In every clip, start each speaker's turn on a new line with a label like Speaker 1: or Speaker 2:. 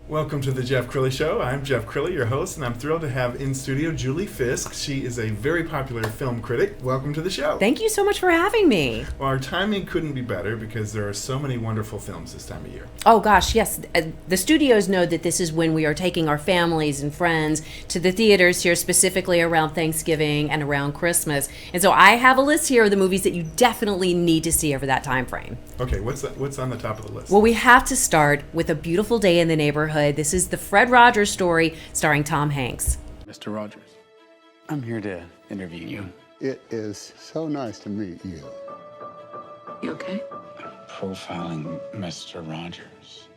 Speaker 1: Welcome to the Jeff Crilley Show. I'm Jeff Crilley, your host, and I'm thrilled to have in studio Julie Fisk. She is a very popular film critic. Welcome to the show.
Speaker 2: Thank you so much for having me.
Speaker 1: Well, our timing couldn't be better because there are so many wonderful films this time of year.
Speaker 2: Oh gosh, yes. The studios know that this is when we are taking our families and friends to the theaters here, specifically around Thanksgiving and around Christmas. And so I have a list here of the movies that you definitely need to see over that time frame.
Speaker 1: Okay, what's on the top of the list?
Speaker 2: Well, we have to start with A Beautiful Day in the Neighborhood. This is the Fred Rogers story starring Tom Hanks.
Speaker 3: Mr. Rogers, I'm here to interview you.
Speaker 4: It is so nice to meet you.
Speaker 5: You okay?
Speaker 3: Profiling Mr. Rogers.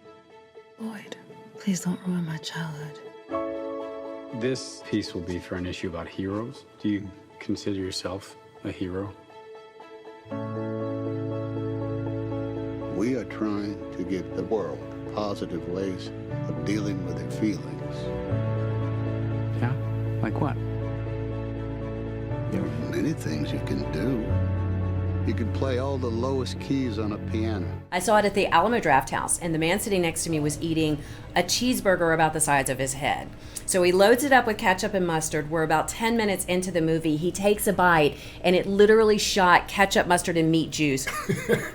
Speaker 5: Lloyd, please don't ruin my childhood.
Speaker 3: This piece will be for an issue about heroes. Do you consider yourself a hero?
Speaker 4: We are trying to give the world positive ways of dealing with their feelings.
Speaker 3: Yeah? Like what?
Speaker 4: There are many things you can do. You can play all the lowest keys on a piano.
Speaker 2: I saw it at the Alamo Draft House, and the man sitting next to me was eating a cheeseburger about the size of his head. So he loads it up with ketchup and mustard. We're about 10 minutes into the movie. He takes a bite, and it literally shot ketchup, mustard, and meat juice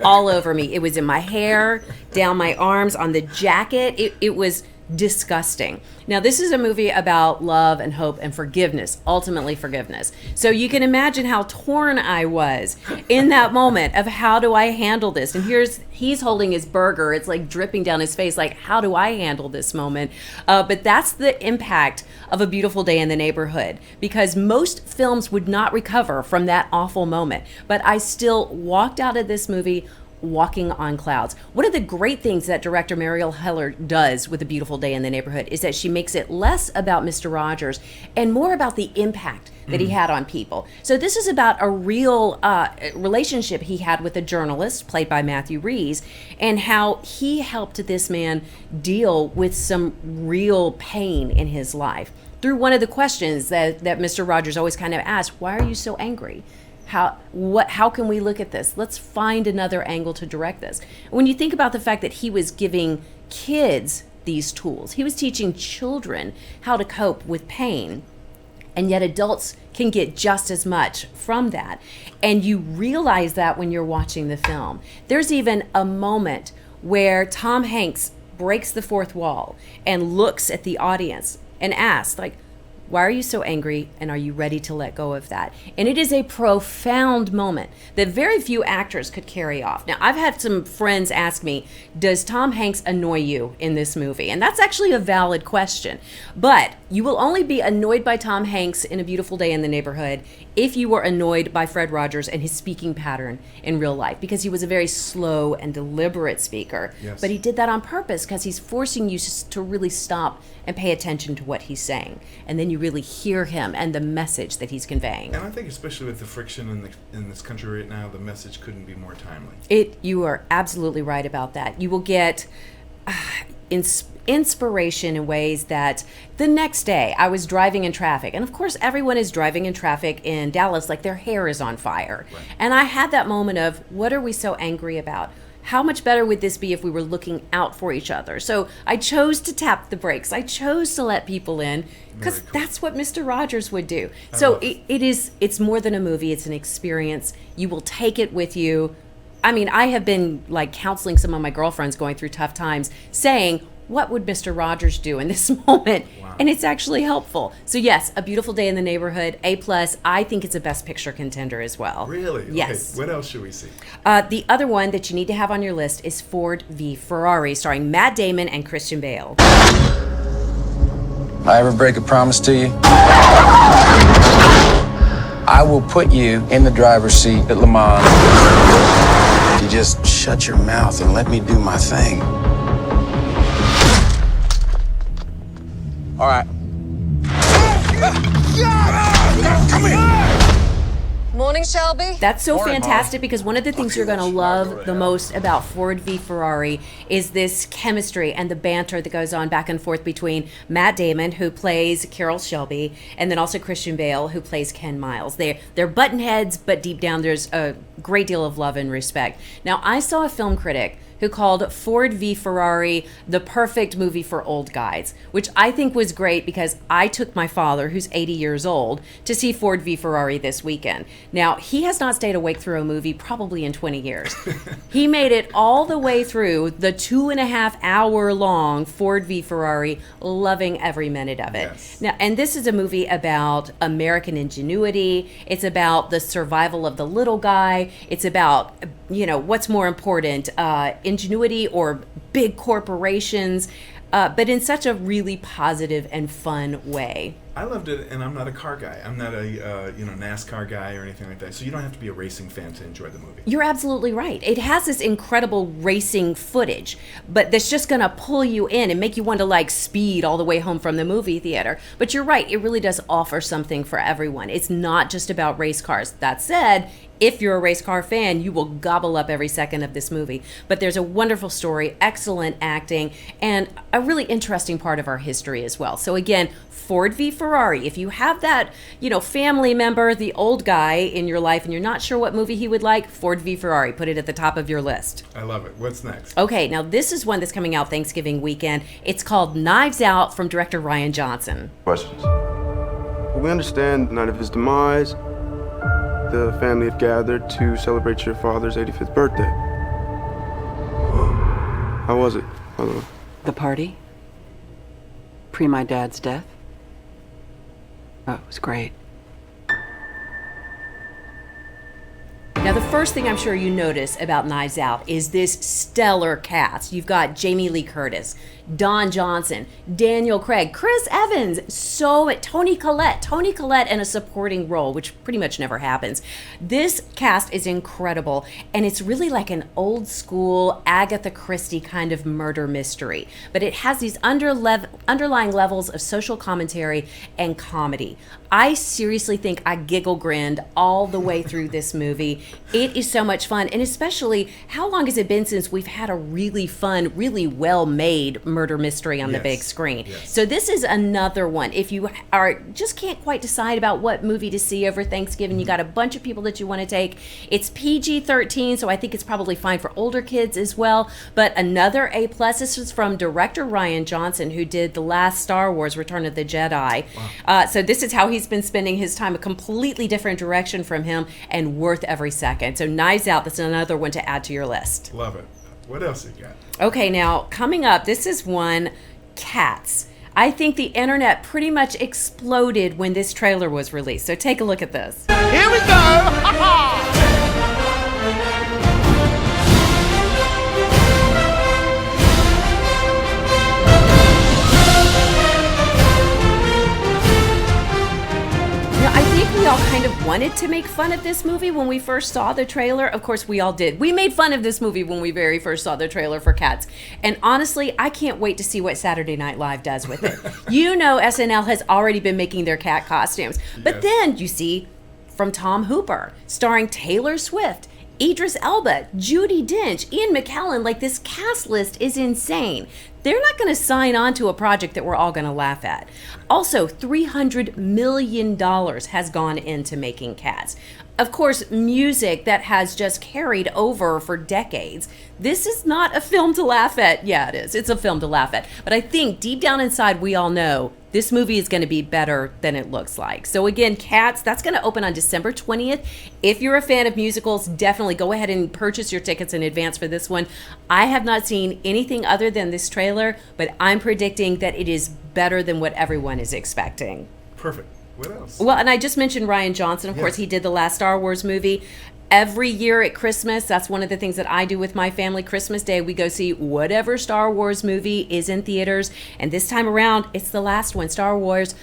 Speaker 2: all over me. It was in my hair, down my arms, on the jacket. It was disgusting. Now, this is a movie about love and hope and forgiveness, ultimately forgiveness. So you can imagine how torn I was in that moment of how do I handle this? And he's holding his burger. It's like dripping down his face. Like, how do I handle this moment? But that's the impact of A Beautiful Day in the Neighborhood, because most films would not recover from that awful moment. But I still walked out of this movie walking on clouds. One of the great things that director Mariel Heller does with A Beautiful Day in the Neighborhood is that she makes it less about Mr. Rogers and more about the impact that he had on people. So this is about a real relationship he had with a journalist played by Matthew Rhys, and how he helped this man deal with some real pain in his life through one of the questions that Mr. Rogers always kind of asked: why are you so angry? How can we look at this? Let's find another angle to direct this. When you think about the fact that he was giving kids these tools, he was teaching children how to cope with pain, and yet adults can get just as much from that. And you realize that when you're watching the film. There's even a moment where Tom Hanks breaks the fourth wall and looks at the audience and asks, like, why are you so angry, and are you ready to let go of that? And it is a profound moment that very few actors could carry off. Now, I've had some friends ask me, does Tom Hanks annoy you in this movie? And that's actually a valid question. But you will only be annoyed by Tom Hanks in A Beautiful Day in the Neighborhood if you were annoyed by Fred Rogers and his speaking pattern in real life, because he was a very slow and deliberate speaker.
Speaker 1: Yes.
Speaker 2: But he did that on purpose because he's forcing you to really stop and pay attention to what he's saying. And then you really hear him and the message that he's conveying.
Speaker 1: And I think especially with the friction in this country right now, the message couldn't be more timely.
Speaker 2: You are absolutely right about that. You will get inspiration in ways that the next day I was driving in traffic. And of course, everyone is driving in traffic in Dallas like their hair is on fire. Right. And I had that moment of, what are we so angry about? How much better would this be if we were looking out for each other? So I chose to tap the brakes. I chose to let people in because that's what Mr. Rogers would do. So it's more than a movie. It's an experience. You will take it with you. I mean, I have been like counseling some of my girlfriends going through tough times, saying, what would Mr. Rogers do in this moment? Wow. And it's actually helpful. So yes, A Beautiful Day in the Neighborhood, A+. I think it's a Best Picture contender as well.
Speaker 1: Really?
Speaker 2: Yes.
Speaker 1: Okay. What else should we see?
Speaker 2: The other one that you need to have on your list is Ford v Ferrari, starring Matt Damon and Christian Bale.
Speaker 6: I ever break a promise to you? I will put you in the driver's seat at Le Mans. You just shut your mouth and let me do my thing. All right. Come here.
Speaker 5: Morning, Shelby.
Speaker 2: That's so fantastic, because one of the things you're going to love the most about Ford v Ferrari is this chemistry and the banter that goes on back and forth between Matt Damon, who plays Carroll Shelby, and then also Christian Bale, who plays Ken Miles. They're button heads, but deep down there's a great deal of love and respect. Now, I saw a film critic who called Ford v Ferrari the perfect movie for old guys, which I think was great because I took my father, who's 80 years old, to see Ford v Ferrari this weekend. Now, he has not stayed awake through a movie probably in 20 years. He made it all the way through the 2.5-hour long Ford v Ferrari, loving every minute of it.
Speaker 1: Yes.
Speaker 2: Now, and this is a movie about American ingenuity. It's about the survival of the little guy. It's about, what's more important, ingenuity or big corporations, but in such a really positive and fun way.
Speaker 1: I loved it, and I'm not a car guy. I'm not a NASCAR guy or anything like that. So you don't have to be a racing fan to enjoy the movie.
Speaker 2: You're absolutely right. It has this incredible racing footage, but that's just going to pull you in and make you want to speed all the way home from the movie theater. But you're right. It really does offer something for everyone. It's not just about race cars. That said, if you're a race car fan, you will gobble up every second of this movie. But there's a wonderful story, excellent acting, and a really interesting part of our history as well. So again, Ford v Ferrari. If you have that, family member, the old guy in your life, and you're not sure what movie he would like, Ford v Ferrari. Put it at the top of your list.
Speaker 1: I love it. What's next?
Speaker 2: Okay, now this is one that's coming out Thanksgiving weekend. It's called Knives Out from director Rian Johnson.
Speaker 7: Questions? We understand the night of his demise, the family had gathered to celebrate your father's 85th birthday. How was it, by the way?
Speaker 8: The party? Pre my dad's death? Oh, it was great.
Speaker 2: Now, the first thing I'm sure you notice about Knives Out is this stellar cast. You've got Jamie Lee Curtis, Don Johnson, Daniel Craig, Chris Evans, Tony Collette in a supporting role, which pretty much never happens. This cast is incredible, and it's really like an old school Agatha Christie kind of murder mystery, but it has these underlying levels of social commentary and comedy. I seriously think I giggle grinned all the way through this movie. It is so much fun, and especially, how long has it been since we've had a really fun, really well-made murder mystery on the big screen?
Speaker 1: Yes.
Speaker 2: So this is another one. If you just can't quite decide about what movie to see over Thanksgiving, you got a bunch of people that you want to take. It's PG-13, so I think it's probably fine for older kids as well. But another A+. This is from director Rian Johnson, who did the last Star Wars: Return of the Jedi. Wow. So this is how he's been spending his time, a completely different direction from him, and worth every second. So Knives Out, that's another one to add to your list.
Speaker 1: Love it. What else you got?
Speaker 2: Okay, now coming up, this is one, Cats. I think the internet pretty much exploded when this trailer was released. So take a look at this.
Speaker 9: Here we go!
Speaker 2: We all kind of wanted to make fun of this movie when we first saw the trailer. Of course, we all did. We made fun of this movie when we very first saw the trailer for Cats. And honestly, I can't wait to see what Saturday Night Live does with it. SNL has already been making their cat costumes. But then you see from Tom Hooper, starring Taylor Swift, Idris Elba, Judi Dench, Ian McKellen. This cast list is insane. They're not going to sign on to a project that we're all going to laugh at. Also, $300 million has gone into making Cats. Of course, music that has just carried over for decades. This is not a film to laugh at. Yeah, it is. It's a film to laugh at. But I think deep down inside, we all know this movie is going to be better than it looks like. So again, Cats, that's going to open on December 20th. If you're a fan of musicals, definitely go ahead and purchase your tickets in advance for this one. I have not seen anything other than this trailer, but I'm predicting that it is better than what everyone is expecting.
Speaker 1: Perfect. What else?
Speaker 2: Well, and I just mentioned Rian Johnson. Of course, he did the last Star Wars movie. Every year at Christmas, that's one of the things that I do with my family. Christmas Day, we go see whatever Star Wars movie is in theaters. And this time around, it's the last one, Star Wars: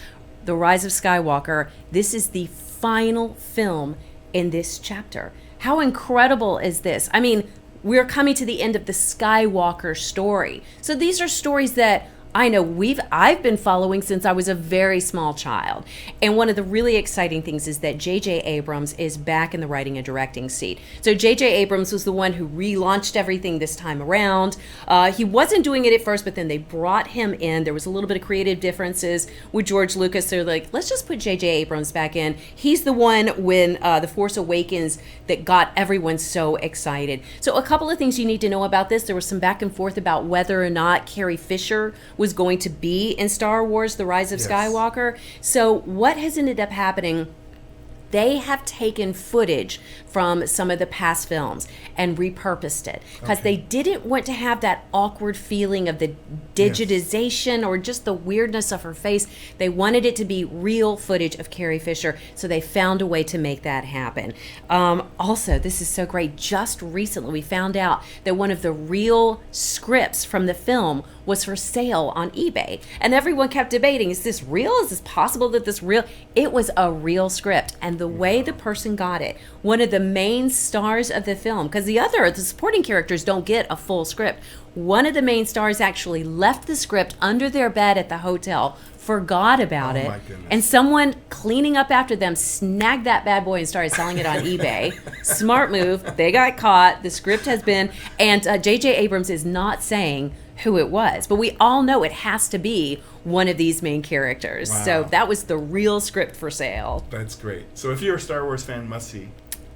Speaker 2: The Rise of Skywalker. This is the final film in this chapter. How incredible is this? I mean, we're coming to the end of the Skywalker story. So these are stories that I know I've been following since I was a very small child. And one of the really exciting things is that J.J. Abrams is back in the writing and directing seat. So J.J. Abrams was the one who relaunched everything this time around. He wasn't doing it at first, but then they brought him in. There was a little bit of creative differences with George Lucas. They're like, let's just put J.J. Abrams back in. He's the one when The Force Awakens that got everyone so excited. So a couple of things you need to know about this. There was some back and forth about whether or not Carrie Fisher was going to be in Star Wars, The Rise of Skywalker. So what has ended up happening, they have taken footage from some of the past films and repurposed it because they didn't want to have that awkward feeling of the digitization or just the weirdness of her face. They wanted it to be real footage of Carrie Fisher, so they found a way to make that happen. Also, this is so great. Just recently, we found out that one of the real scripts from the film was for sale on eBay. And everyone kept debating, is this real? Is this possible that this real? It was a real script. And the way the person got it, one of the main stars of the film, because the supporting characters don't get a full script. One of the main stars actually left the script under their bed at the hotel, forgot about it, and someone cleaning up after them snagged that bad boy and started selling it on eBay. Smart move. They got caught. The script has been, and J.J. Abrams is not saying who it was, but we all know it has to be one of these main characters.
Speaker 1: Wow.
Speaker 2: So that was the real script for sale.
Speaker 1: That's great. So if you're a Star Wars fan, must see.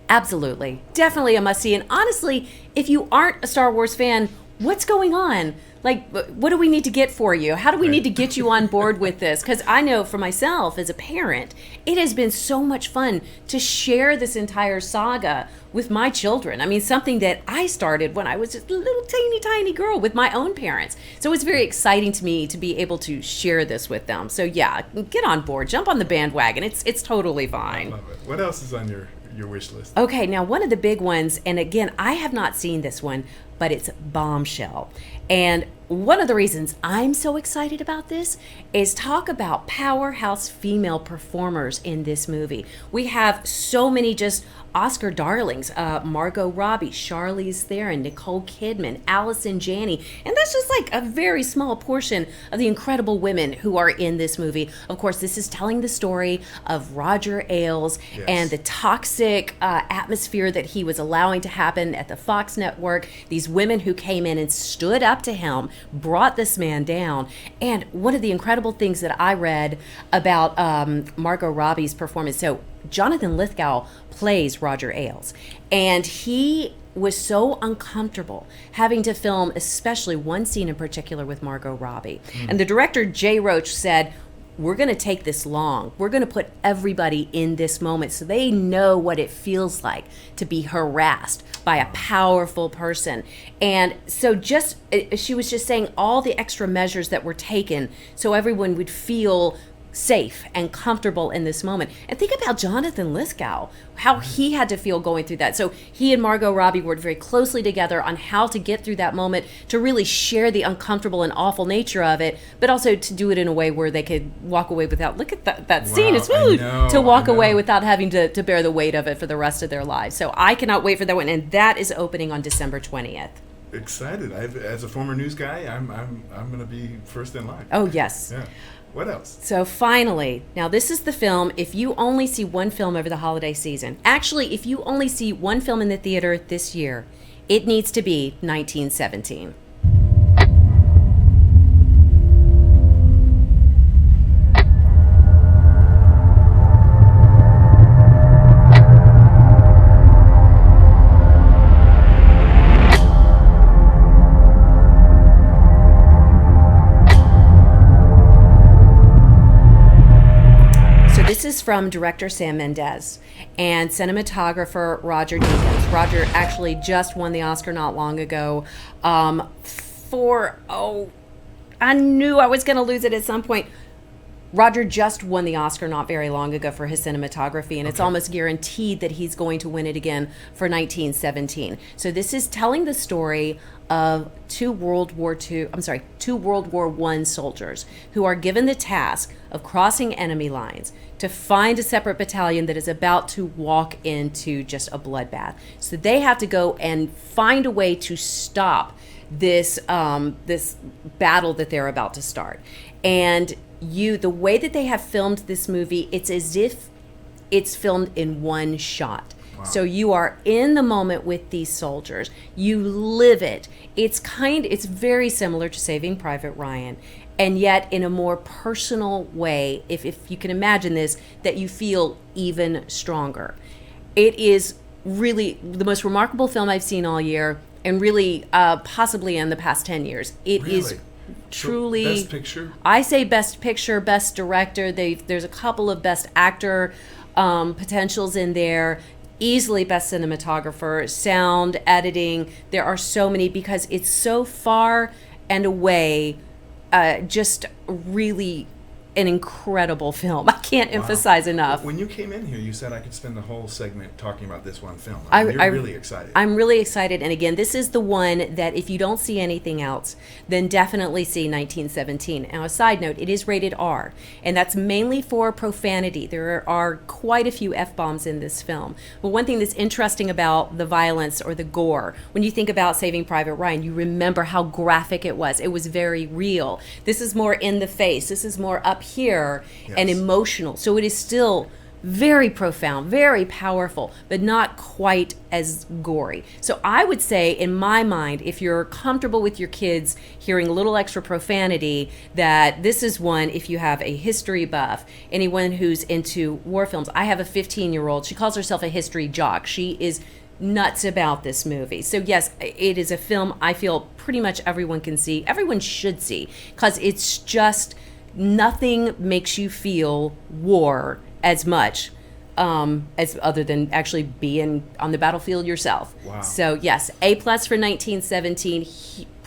Speaker 2: Absolutely. Definitely a must see. And honestly, if you aren't a Star Wars fan, what's going on? Like, what do we need to get for you? How do we need to get you on board with this? Because I know for myself as a parent, it has been so much fun to share this entire saga with my children. I mean, something that I started when I was just a little tiny girl with my own parents. So it's very exciting to me to be able to share this with them. So yeah, get on board, jump on the bandwagon. It's totally fine.
Speaker 1: I love it. What else is on your wish list?
Speaker 2: Okay, now one of the big ones, and again, I have not seen this one, but it's Bombshell. And one of the reasons I'm so excited about this is talk about powerhouse female performers in this movie. We have so many just Oscar darlings, Margot Robbie, Charlize Theron, Nicole Kidman, Allison Janney, and that's just like a very small portion of the incredible women who are in this movie. Of course, this is telling the story of Roger Ailes and the toxic atmosphere that he was allowing to happen at the Fox network. These women who came in and stood up to him, brought this man down. And one of the incredible things that I read about Margot Robbie's performance, so Jonathan Lithgow plays Roger Ailes, and he was so uncomfortable having to film especially one scene in particular with Margot Robbie. And the director, Jay Roach, said, we're going to take this long. We're going to put everybody in this moment so they know what it feels like to be harassed by a powerful person. And so she was just saying all the extra measures that were taken so everyone would feel safe and comfortable in this moment. And think about Jonathan Lithgow, how he had to feel going through that. So he and Margot Robbie worked very closely together on how to get through that moment, to really share the uncomfortable and awful nature of it, but also to do it in a way where they could walk away without, look at that scene, it's to walk away without having to bear the weight of it for the rest of their lives. So I cannot wait for that one, and that is opening on December 20th.
Speaker 1: Excited. As a former news guy, I'm going to be first in line.
Speaker 2: Oh, yes.
Speaker 1: Yeah. What else?
Speaker 2: So finally, now this is the film, if you only see one film over the holiday season, actually, if you only see one film in the theater this year, it needs to be 1917. This is from director Sam Mendes and cinematographer Roger Deakins. Roger actually just won the Oscar not long ago I knew I was going to lose it at some point. Roger just won the Oscar not very long ago for his cinematography, and it's almost guaranteed that he's going to win it again for 1917. So this is telling the story of two World War I soldiers who are given the task of crossing enemy lines to find a separate battalion that is about to walk into just a bloodbath. So they have to go and find a way to stop this this battle that they're about to start. And the way that they have filmed this movie, it's as if it's filmed in one shot.
Speaker 1: Wow.
Speaker 2: So you are in the moment with these soldiers. You live it. It's very similar to Saving Private Ryan, and yet in a more personal way, if you can imagine this, that you feel even stronger. It is really the most remarkable film I've seen all year, and really possibly in the past 10 years. It is
Speaker 1: Really?
Speaker 2: truly...
Speaker 1: So, Best Picture?
Speaker 2: I say Best Picture, Best Director. There's a couple of Best Actor potentials in there. Easily Best Cinematographer, sound, editing. There are so many, because it's so far and away just really an incredible film. I can't emphasize enough.
Speaker 1: When you came in here, you said I could spend the whole segment talking about this one film. You're really excited.
Speaker 2: I'm really excited. And again, this is the one that if you don't see anything else, then definitely see 1917. Now, a side note, it is rated R, and that's mainly for profanity. There are quite a few F-bombs in this film. But one thing that's interesting about the violence or the gore, when you think about Saving Private Ryan, you remember how graphic it was. It was very real. This is more in the face. This is more up here and emotional. So it is still very profound, very powerful, but not quite as gory. So I would say, in my mind, if you're comfortable with your kids hearing a little extra profanity, that this is one, if you have a history buff, anyone who's into war films. I have a 15-year-old. She calls herself a history jock. She is nuts about this movie. So yes, it is a film I feel pretty much everyone can see. Everyone should see, because it's just... nothing makes you feel war as much as other than actually being on the battlefield yourself.
Speaker 1: Wow.
Speaker 2: So yes, A+ for 1917,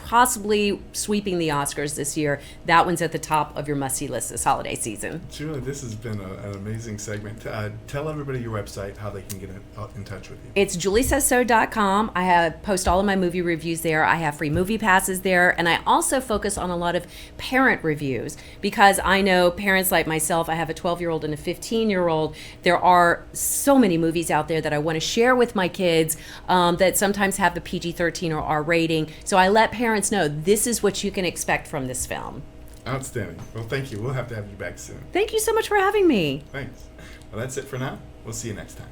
Speaker 2: possibly sweeping the Oscars this year. That one's at the top of your must-see list this holiday season.
Speaker 1: Julie, this has been an amazing segment. Tell everybody your website, how they can get in touch with you.
Speaker 2: It's juliesaysso.com. I post all of my movie reviews there. I have free movie passes there, and I also focus on a lot of parent reviews, because I know parents like myself, I have a 12-year-old and a 15-year-old. There are so many movies out there that I want to share with my kids that sometimes have the PG-13 or R rating. So I let parents know this is what you can expect from this film.
Speaker 1: Outstanding. Well, thank you. We'll have to have you back soon.
Speaker 2: Thank you so much for having me.
Speaker 1: Thanks. Well, that's it for now. We'll see you next time.